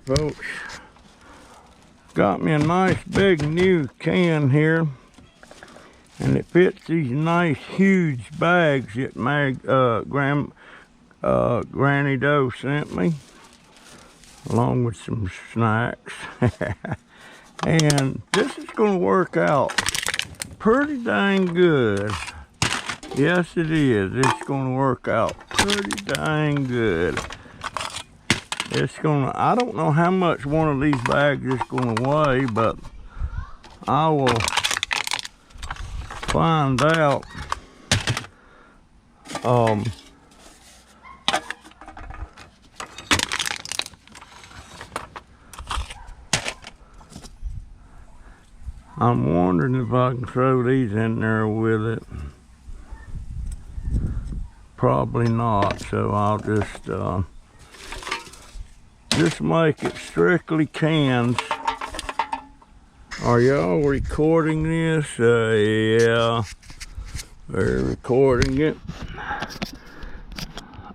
Alright folks, got me a nice big new can here, and it fits these nice huge bags that Granny Doe sent me, along with some snacks. And this is going to work out pretty dang good. Yes it is, it's going to work out pretty dang good. I don't know how much one of these bags is gonna weigh, but I will find out. I'm wondering if I can throw these in there with it. Probably not, so I'll just make it strictly cans. Are y'all recording this? Yeah, they're recording it.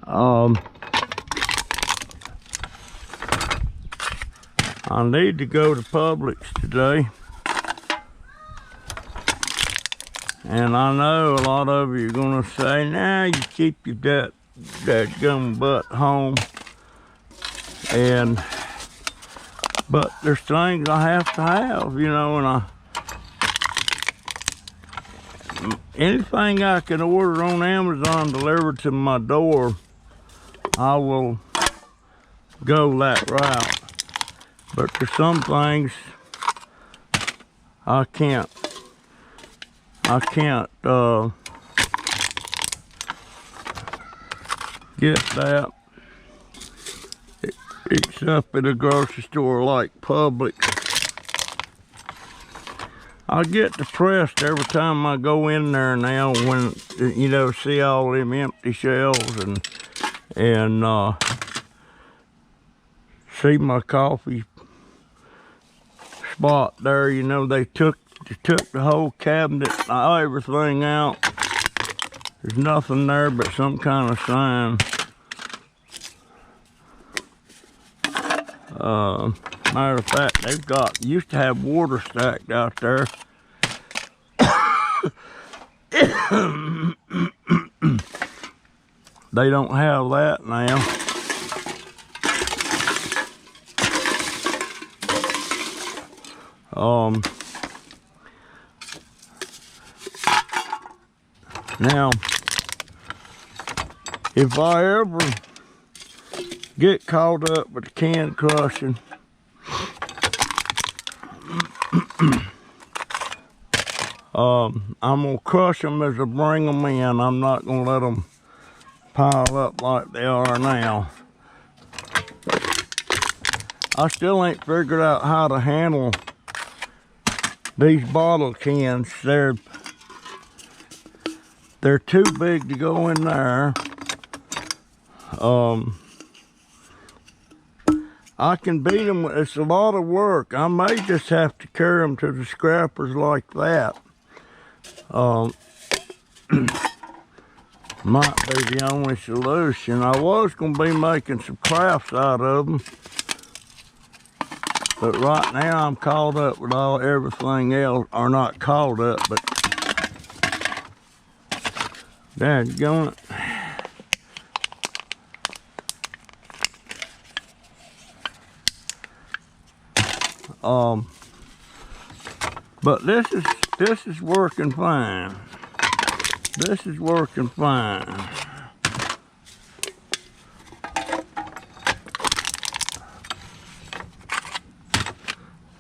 I need to go to Publix today, and I know a lot of you are gonna say, "Nah, you keep your that gum butt home." But there's things I have to have, you know, and anything I can order on Amazon delivered to my door, I will go that route. But there's some things I can't get that except at a grocery store like Publix. I get depressed every time I go in there now, when, you know, see all them empty shelves and see my coffee spot there. You know, they took the whole cabinet, everything out. There's nothing there but some kind of sign. Matter of fact, used to have water stacked out there. They don't have that now. Now, if I ever get caught up with the can crushing, I'm gonna crush them as I bring them in. I'm not gonna let them pile up like they are now. I still ain't figured out how to handle these bottle cans. They're too big to go in there. I can beat them. It's a lot of work. I may just have to carry them to the scrappers like that. Might be the only solution. I was going to be making some crafts out of them, but right now I'm caught up with everything else. Or not caught up, but dadgummit it. But this is working fine. This is working fine.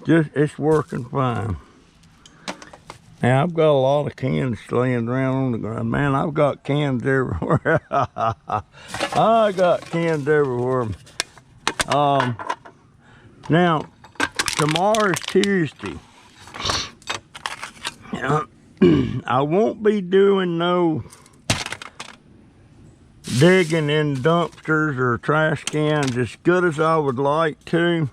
It's working fine. Now I've got a lot of cans laying around on the ground. Man, I've got cans everywhere. I got cans everywhere. Now, tomorrow's Tuesday. I won't be doing no digging in dumpsters or trash cans as good as I would like to.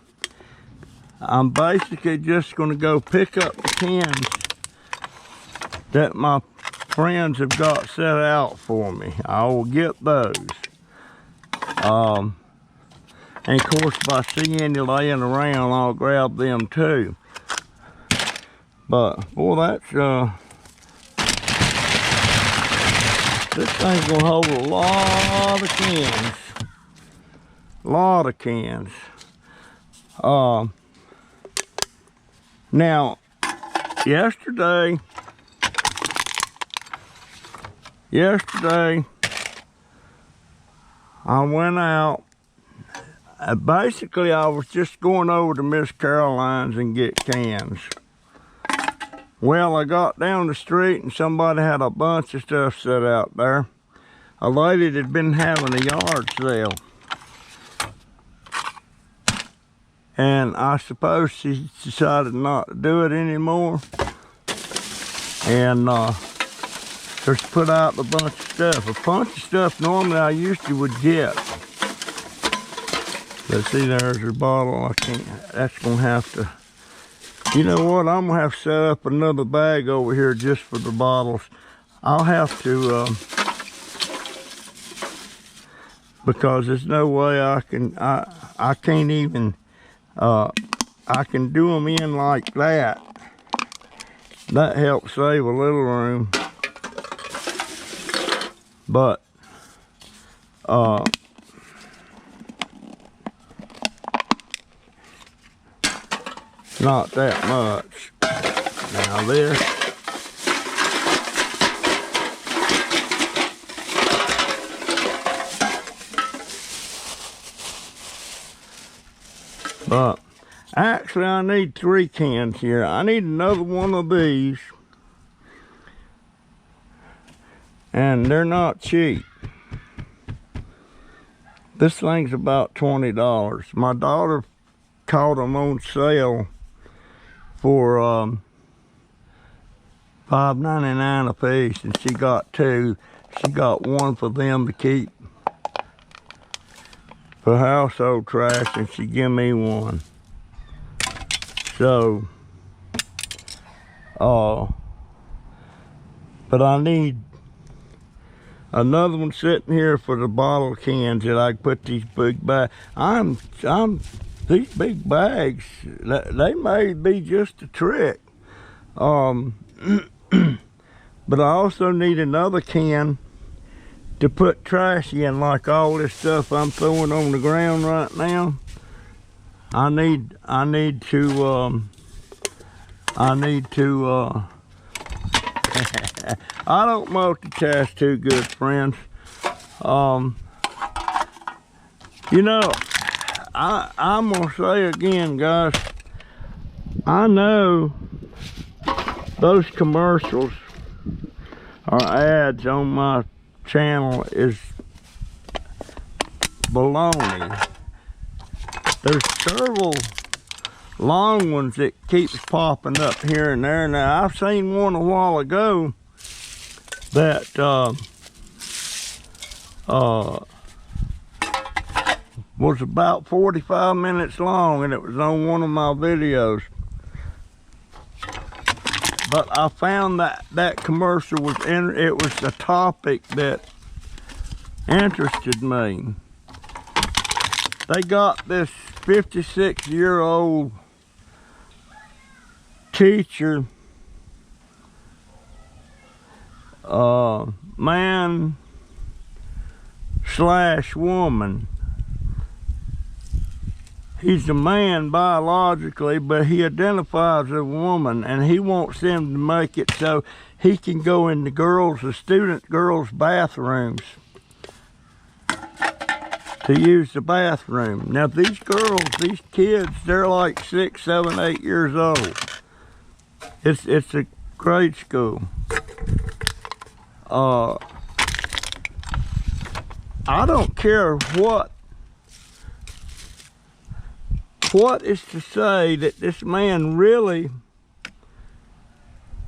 I'm basically just going to go pick up the cans that my friends have got set out for me. I will get those. And of course, if I see any laying around, I'll grab them too. But boy, that's this thing's gonna hold a lot of cans. A lot of cans. Now, yesterday, I went out. Basically, I was just going over to Miss Caroline's and get cans. Well, I got down the street and somebody had a bunch of stuff set out there. A lady that had been having a yard sale. And I suppose she decided not to do it anymore. And just put out a bunch of stuff. A bunch of stuff normally I usually would get. But see, there's her bottle. I can't, that's gonna have to, you know what, I'm gonna have to set up another bag over here just for the bottles. I'll have to, because there's no way I can't even, I can do them in like that. That helps save a little room. But, not that much. Now this. But actually I need 3 cans here. I need another one of these. And they're not cheap. This thing's about $20. My daughter caught them on sale for $5.99 a piece, and she got 2. She got 1 for them to keep for household trash, and she give me 1. So, but I need another one sitting here for the bottle cans that I can put these big bags. These big bags, they may be just a trick. But I also need another can to put trash in, like all this stuff I'm throwing on the ground right now. I need to I don't multitask too good, friends. You know, I'm gonna say again, guys, I know those commercials or ads on my channel is baloney. There's several long ones that keeps popping up here and there. Now, I've seen one a while ago that was about 45 minutes long, and it was on one of my videos. But I found that commercial was it was a topic that interested me. They got this 56-year-old teacher, man / woman. He's a man biologically, but he identifies as a woman, and he wants them to make it so he can go in the student girls' bathrooms to use the bathroom. Now these kids, they're like 6, 7, 8 years old. It's a grade school. I don't care what is to say that this man really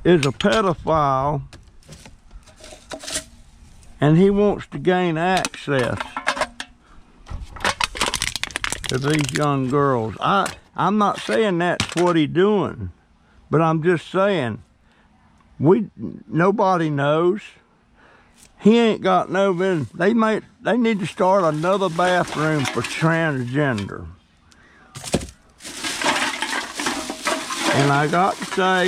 is a pedophile and he wants to gain access to these young girls. I'm not saying that's what he's doing, but I'm just saying nobody knows. he ain't got no business. They need to start another bathroom for transgender. And I got to say,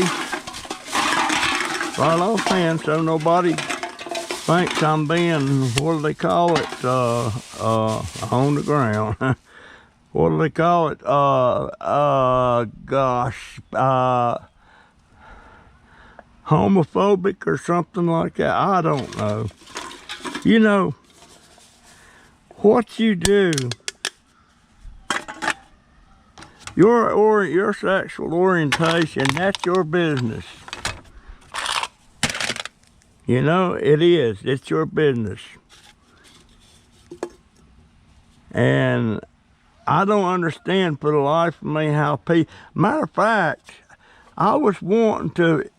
right offhand, so nobody thinks I'm being, what do they call it, on the ground. What do they call it? Homophobic or something like that. I don't know. You know, what you do, your sexual orientation, that's your business. You know, it is. It's your business. And I don't understand for the life of me how people... Matter of fact, I was wanting to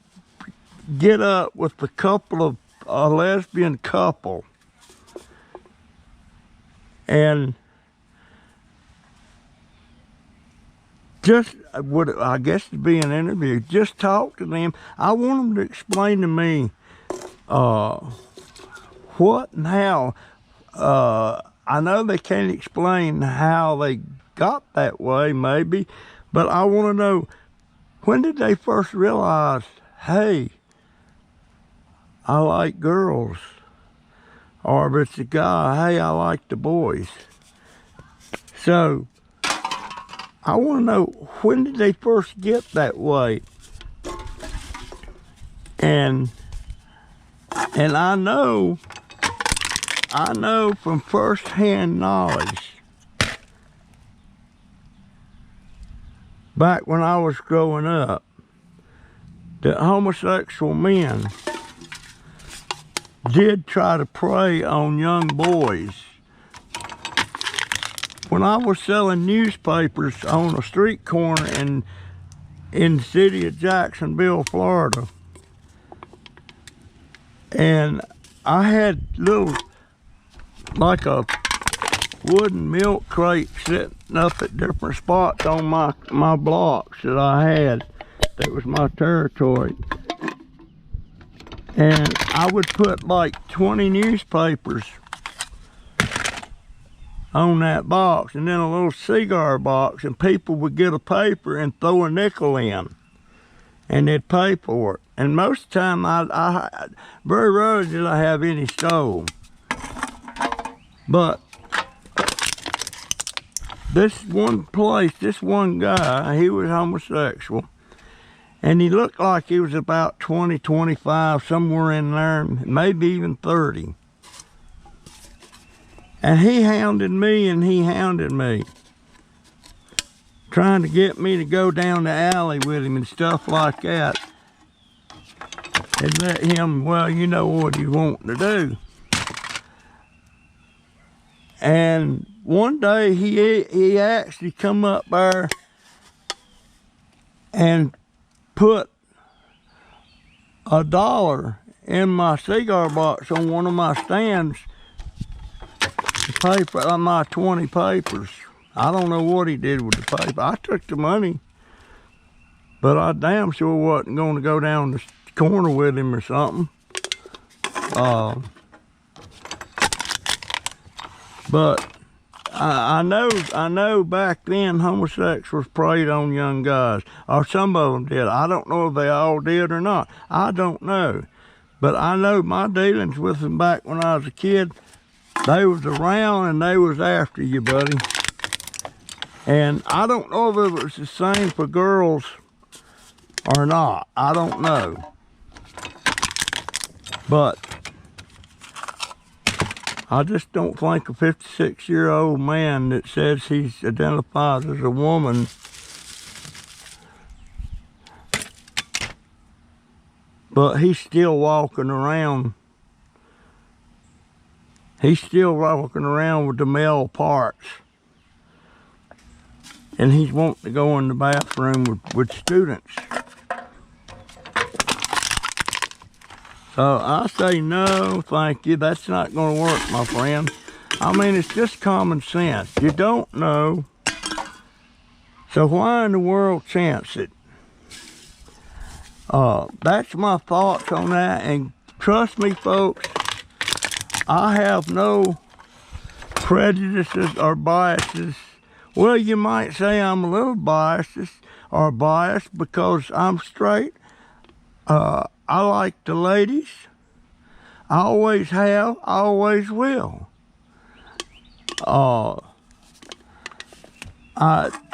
get up with a lesbian couple. And just would, I guess, to be an interview, just talk to them. I want them to explain to me what and how. I know they can't explain how they got that way, maybe, but I want to know, when did they first realize, hey, I like girls? Or if it's a guy, hey, I like the boys. So, I want to know, when did they first get that way? And I know from first-hand knowledge, back when I was growing up, that homosexual men did try to prey on young boys. When I was selling newspapers on a street corner in the city of Jacksonville, Florida, and I had little, like a wooden milk crate sitting up at different spots on my blocks that I had. That was my territory. And I would put like 20 newspapers on that box, and then a little cigar box, and people would get a paper and throw a nickel in, and they'd pay for it. And most of the time, I very rarely did I have any stolen. But this one place, this one guy, he was homosexual. And he looked like he was about 20, 25, somewhere in there, maybe even 30. And he hounded me and he hounded me, trying to get me to go down the alley with him and stuff like that. And let him, well, you know what he's wanting to do. And one day he actually come up there and put $1 in my cigar box on one of my stands to pay for my 20 papers. I don't know what he did with the paper. I took the money, but I damn sure wasn't going to go down the corner with him or something. But I know back then homosexuals preyed on young guys, or some of them did. I don't know if they all did or not. I don't know. But I know my dealings with them back when I was a kid, they was around and they was after you, buddy. And I don't know if it was the same for girls or not. I don't know. But I just don't think a 56-year-old man that says he's identified as a woman but he's still walking around. He's still walking around with the male parts. And he's wanting to go in the bathroom with students. So I say no, thank you. That's not going to work, my friend. I mean, it's just common sense. You don't know. So why in the world chance it? That's my thoughts on that. And trust me, folks, I have no prejudices or biases. Well, you might say I'm a little biased because I'm straight. I like the ladies. I always have, I always will.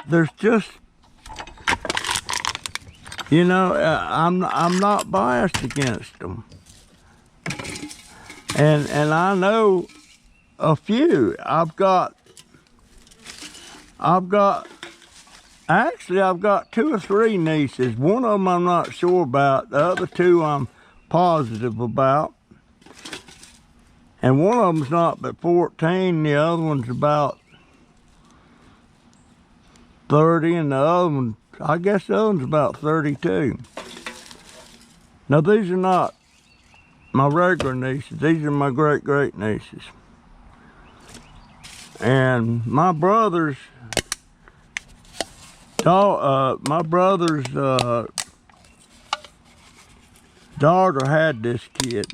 There's just, you know, I'm not biased against them. And I know a few. I've got actually 2 or 3 nieces. One of them I'm not sure about. The other 2 I'm positive about. And one of them's not but 14. The other one's about 30, and the other one, I guess the other one's about 32. Now these are not my regular nieces. These are my great nieces. And my brother's daughter had this kid.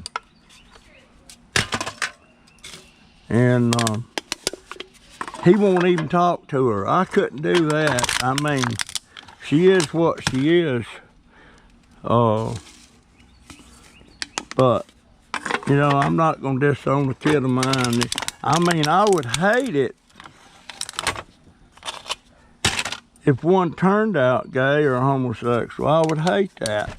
And he won't even talk to her. I couldn't do that. I mean, she is what she is. But, you know, I'm not going to disown a kid of mine. I mean, I would hate it if one turned out gay or homosexual. I would hate that.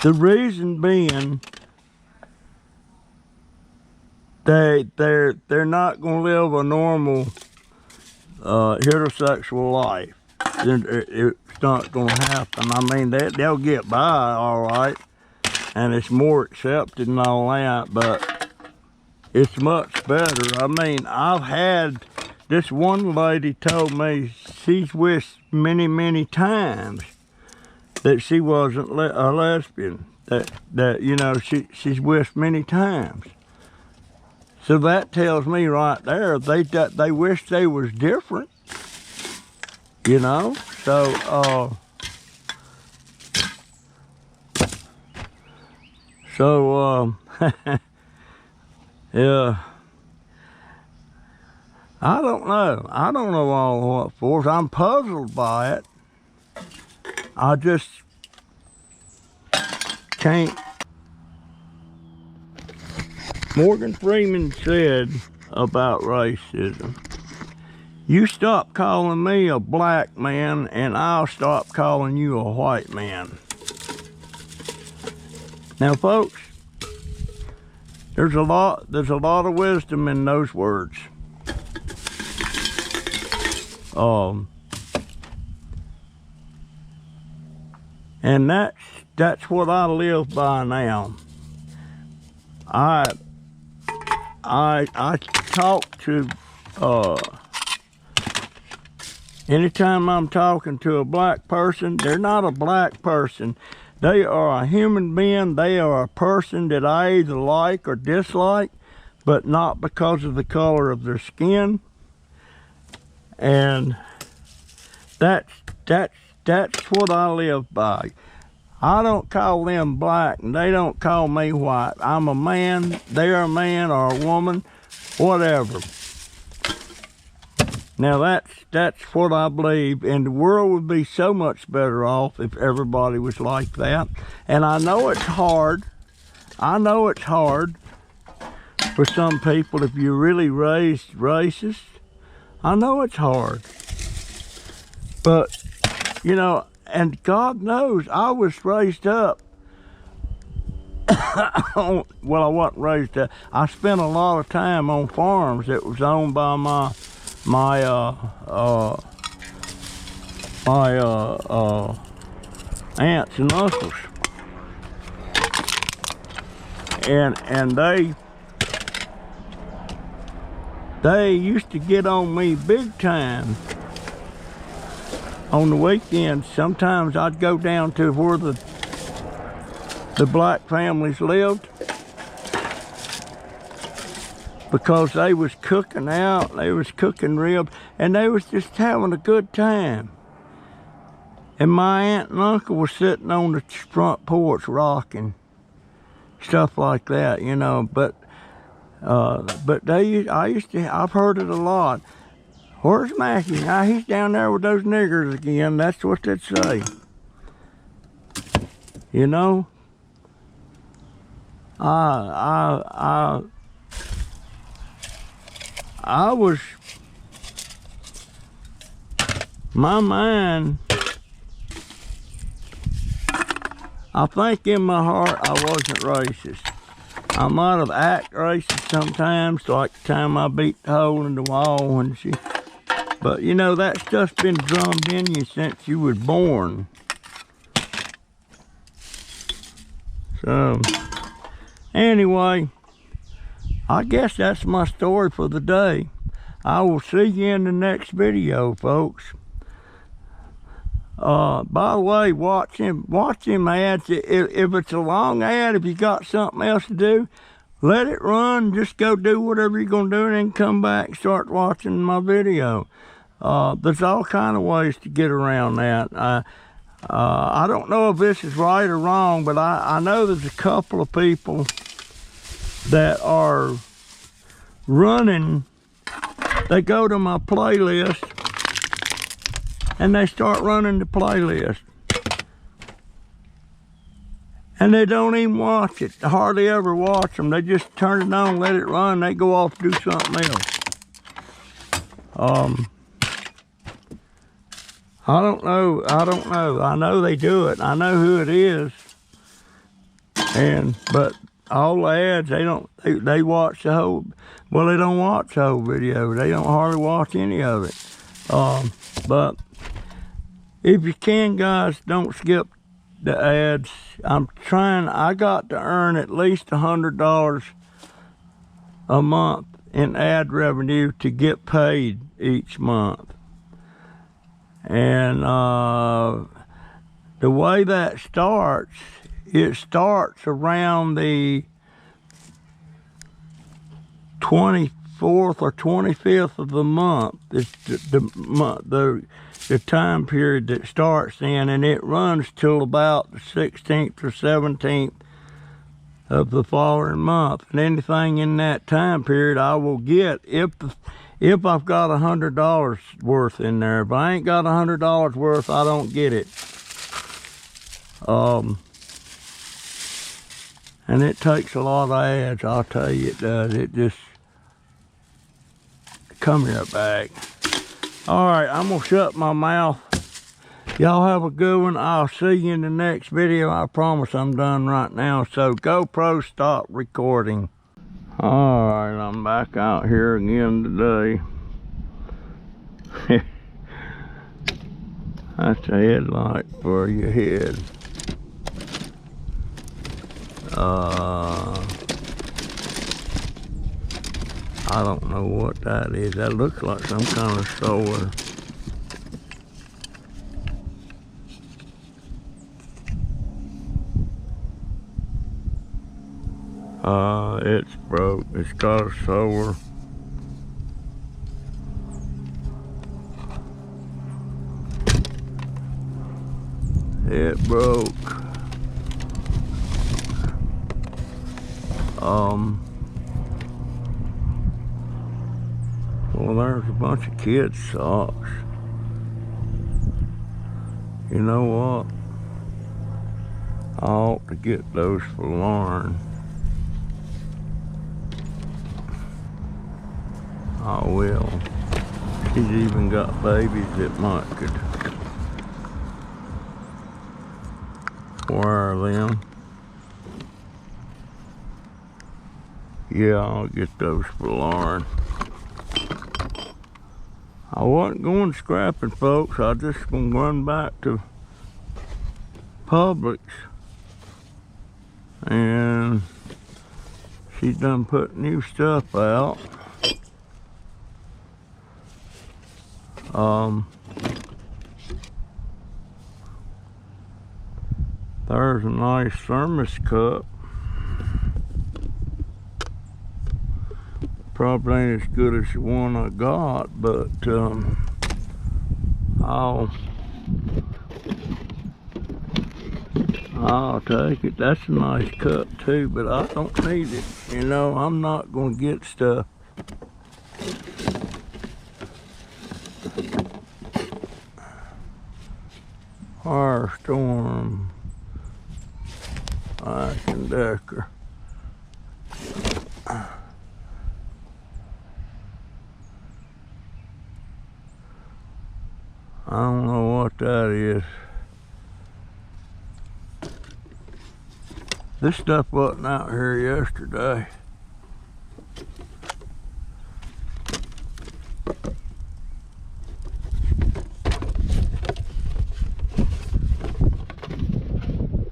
The reason being, they're not going to live a normal heterosexual life. It's not going to happen. I mean, they'll get by all right, and it's more accepted and all that, but it's much better. I mean, I've had this one lady told me she's wished many times that she wasn't a lesbian. That you know, she's wished many times. So that tells me right there they wish they was different. You know, so yeah. I don't know. I don't know all what for. I'm puzzled by it. I just can't. Morgan Freeman said about racism, you stop calling me a black man and I'll stop calling you a white man. Now folks, there's a lot of wisdom in those words. And that's what I live by now. I talk to anytime I'm talking to a black person, they're not a black person. They are a human being. They are a person that I either like or dislike, but not because of the color of their skin. And that's what I live by. I don't call them black and they don't call me white. I'm a man, they're a man or a woman, whatever. Now that's what I believe, and the world would be so much better off if everybody was like that. And I know it's hard. I know it's hard for some people if you're really raised racist. I know it's hard. But, you know, and God knows I was raised up. Well, I wasn't raised up. I spent a lot of time on farms that was owned by my aunts and uncles. And they used to get on me big time on the weekends. Sometimes I'd go down to where the black families lived, because they was cooking out, they was cooking ribs, and they was just having a good time. And my aunt and uncle was sitting on the front porch rocking. stuff like that, you know. But I've heard it a lot. Where's Mackie? Now he's down there with those niggers again. That's what they'd say. You know, I was, my mind, I think in my heart I wasn't racist. I might have acted racist sometimes, like the time I beat the hole in the wall and she, but you know, that stuff's been drummed in you since you was born. So, anyway, I guess that's my story for the day. I will see you in the next video, folks. By the way, watch him ads. If it's a long ad, if you got something else to do, let it run. Just go do whatever you're gonna do and then come back and start watching my video. There's all kind of ways to get around that. I don't know if this is right or wrong, but I know there's a couple of people that are running. They go to my playlist and they start running the playlist. And they don't even watch it. I hardly ever watch them. They just turn it on, let it run, they go off to do something else. I don't know. I know they do it. I know who it is. But all the ads, they watch the whole, well, they don't watch the whole video. They don't hardly watch any of it. But if you can, guys, don't skip the ads. I got to earn at least $100 a month in ad revenue to get paid each month. And the way that starts, it starts around the 24th or 25th of the month. It's the time period that starts in, and it runs till about the 16th or 17th of the following month. And anything in that time period I will get if I've got $100 worth in there. If I ain't got $100 worth, I don't get it. And it takes a lot of ads, I'll tell you it does. It just, come here back. All right, I'm gonna shut my mouth. Y'all have a good one. I'll see you in the next video. I promise I'm done right now. So GoPro, stop recording. All right, I'm back out here again today. That's a headlight for your head. I don't know what that is. That looks like some kind of solar. It's broke. It's got a solar. It broke. Well, there's a bunch of kids' socks. You know what? I ought to get those for Lauren. I will. She's even got babies that might could wear them. Yeah, I'll get those for Lauren. I wasn't going scrapping, folks. I just gonna run back to Publix, and she's done put new stuff out. There's a nice thermos cup. Probably ain't as good as the one I got, but I'll take it. That's a nice cup too, but I don't need it. You know, I'm not gonna get stuff. Firestorm Ice and Decker. I don't know what that is. This stuff wasn't out here yesterday.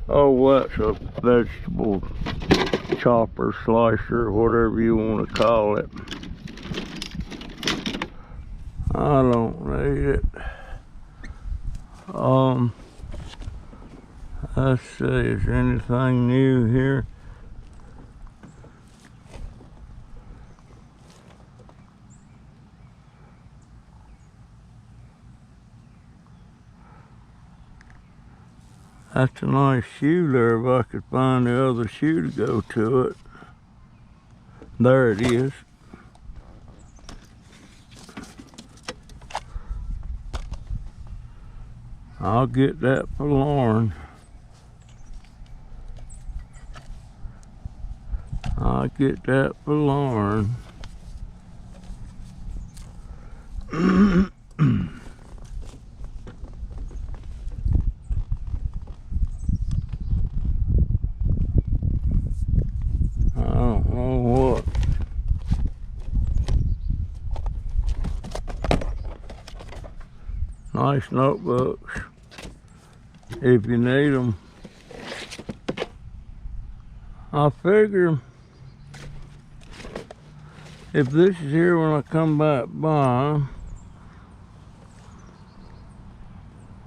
Oh, that's a vegetable chopper, slicer, whatever you want to call it. I don't need it. Let's see, is there anything new here? That's a nice shoe there, if I could find the other shoe to go to it. There it is. I'll get that for Lauren. I'll get that for Lauren. I don't know what. Nice notebooks, if you need them. I figure if this is here when I come back by,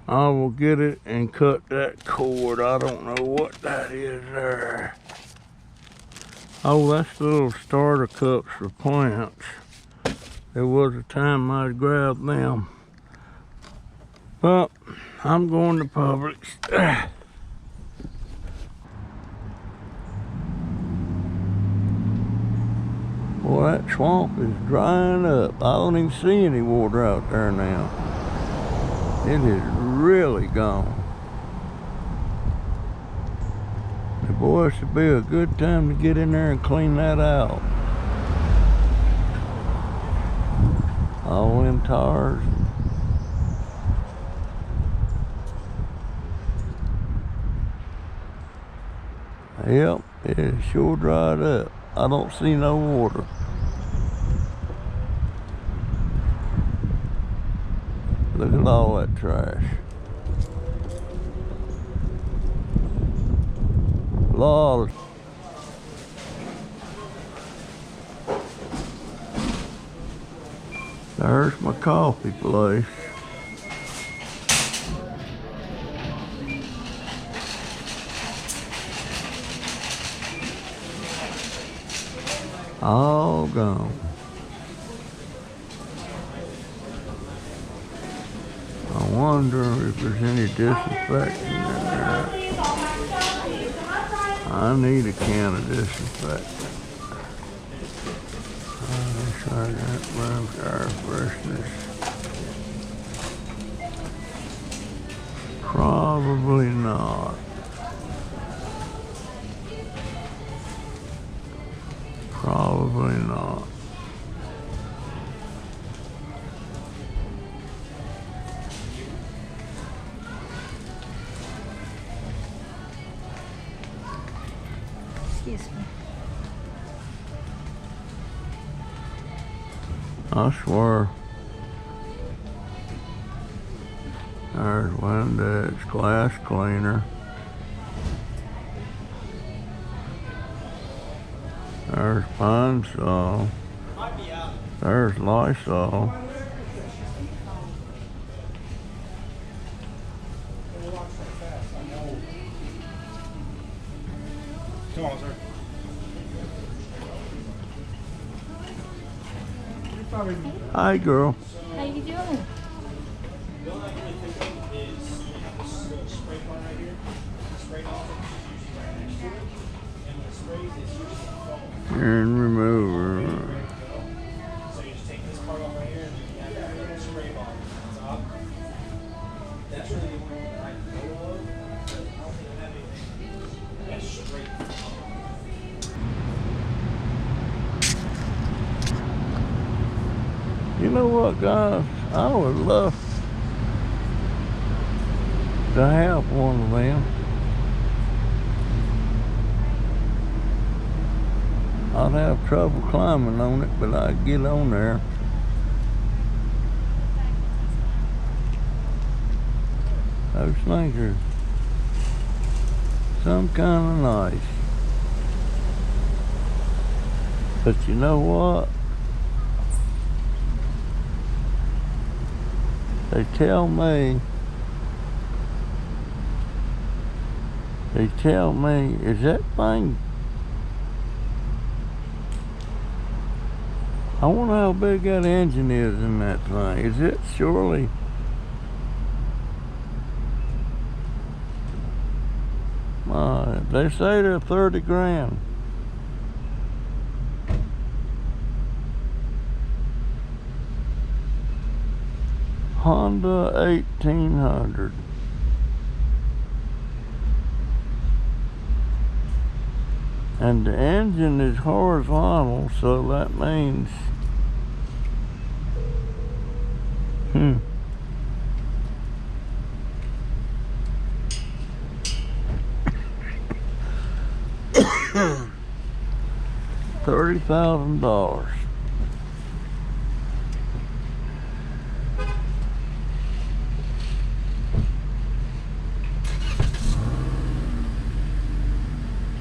I will get it and cut that cord. I don't know what that is there. Oh, that's the little starter cups for plants. There was a time I'd grab them. But I'm going to Publix. Boy, that swamp is drying up. I don't even see any water out there now. It is really gone. And boy, this would be a good time to get in there and clean that out. All them tires. Yep, it sure dried up. I don't see no water. Look at all that trash. A lot of... There's my coffee place. All gone. I wonder if there's any disinfectant in there. I need a can of disinfectant. Try that room air freshness. Probably not. Probably not. Excuse me. I swear. There's Windex glass cleaner. There's Pine Sol. There's Lysol. Come on, sir. Hi, girl. How you doing? The only thing I can really think of is this spray part right here. Spray off. and remover. So you just take this part off right here and you have that little spray bottle on top. That's really the only one that I know of. I don't think I have anything that's straight. You know what, guys? I would love to have one of them. I'd have trouble climbing on it, but I'd get on there. Those things are some kind of nice. But you know what? They tell me, is that thing, I wonder how big that engine is in that thing. Is it surely, they say they're 30 grand. Honda 1800. And the engine is horizontal, so that means, $30,000.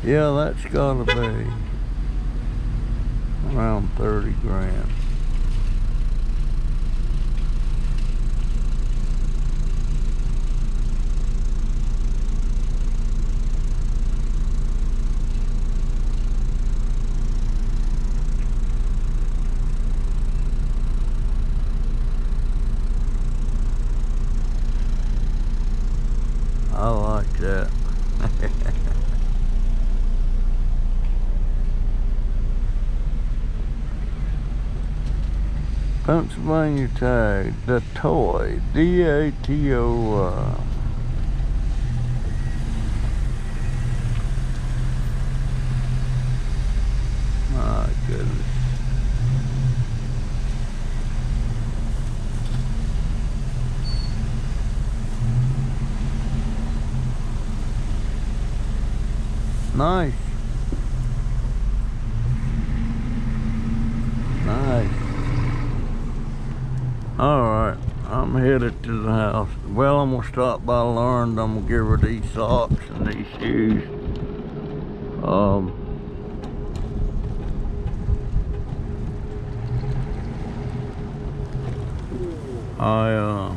Yeah, that's gotta be around 30 grand. I like that. Pennsylvania tag, the toy, D-A-T-O-Y. My goodness. Nice. Nice. Alright, I'm headed to the house. Well, I'm gonna stop by Lauren. I'm gonna give her these socks and these shoes. I